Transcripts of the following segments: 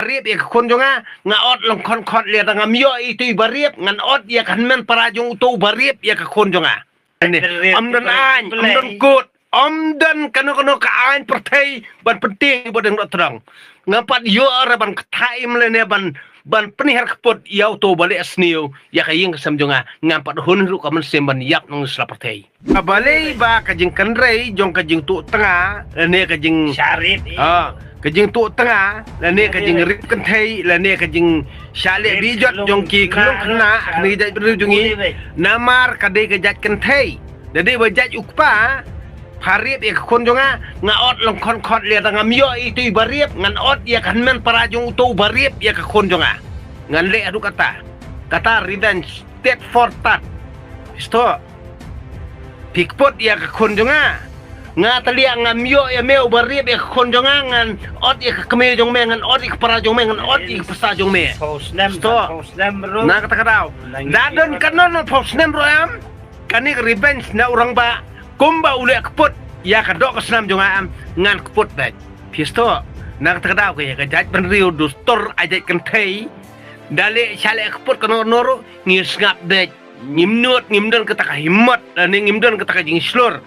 Bariep ya kon jonga ngaot long kon khot le da ngam yo itu bariep ngan ot ya kan men parajung tu bariep ya ka kon jonga ini amdan an amdan kut amdan kano ka an pertai ban penting bodeng dok terang ngapat yo ara ban khaim le ne ban penihar kepot yau to balik asniu ya kaying kesam jonga ngapat hun ru ka men semban yak nong sla pertai balai ba kajing kanrei jong kajing tu tengah ne kajing Syarif kajing tu tengah lane kajing rip kentai lane kajing syale bijot jongki kelung kena kena jat berujungi namar kadai kejat kentai jadi bajat ukpa parip ya kon jonga ngaot long kon khot le ngam yo itu bariep ngan ot ya kan men parajung tu bariep ya ka kon jonga ngan le adu kata revenge state for tat isto pikpot ya ka kon jonga nga talia ngam yo ya meu bariep ya kon jonga ngan ot ya keme jong me ngan ot ya para jong me ngan ot ya pasa jong me Posnem bro na kata kadau dadon kanon posnem bro am kani revenge na urang ba kumba ule keput ya kadok kesnam jonga am ngan keput bat pisto na kata kadau ke ya jaj penriu dustor ajat kentai dale chale keput kono noro ngis ngap bet ngimnut ngimdon kata ka himmat dan ngimdon kata ka jing slur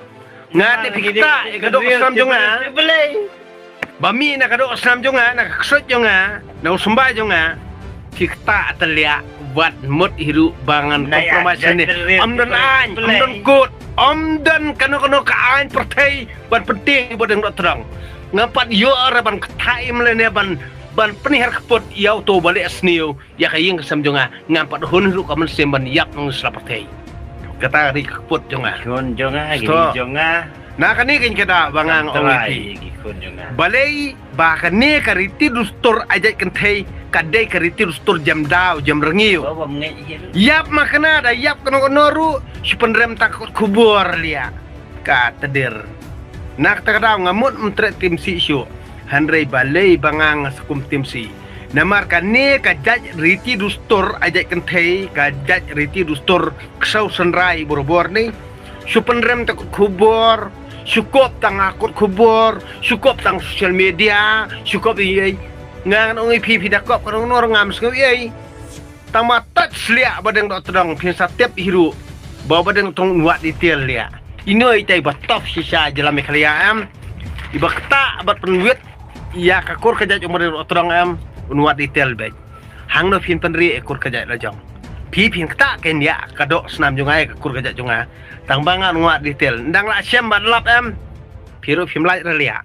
ngate pikita kadok kesnam jonga bami na kadok kesnam jonga na ksot jonga na usumba jonga pikta telia buat mut hiru bangan kompromi ni amdan an amdan kut amdan kano ka an pertai ban penting bodeng dok terang ngapat yo ara ban khaim le ne ban penihar kepot yau to balik asniu ya kaying kesam jonga ngapat hun ru ka men semban yak nong sla pertai kata ri kepot jonga kon jonga gini jonga na kani kin kada bangang ongki kon jonga balai ba kani kariti dustor ajat kentai kadai kariti dustor jam daw jam rengiu bawa mengai yap makna da yap kono ru supendrem takut kubur lia ka tedir nak takadaw ngamut mentre tim si syu handrei balai bangang sakum tim si namar kani kajat riti dustor ajat kentai kajat riti dustor ksau senrai bor-bor ni supendrem takut kubur syukup tang akut kubur syukup tang sosial media syukup iya ngan ongi pipi dakop kono nor ngam sku iya tang matat slia badeng dok tedang pinsa tiap hiru bawa badeng tong nuat detail lia ino itai batop sisa jalan mekhalia am ibakta bat penwit ya kakur kajat umur dok tedang am nuat detail baik hangno pin penri ekor kajat lajong pipin kata ken ya kadok senam jungai kakur kajat junga tang bangan nuat detail ndang la syam bat lap am piru pim lai relia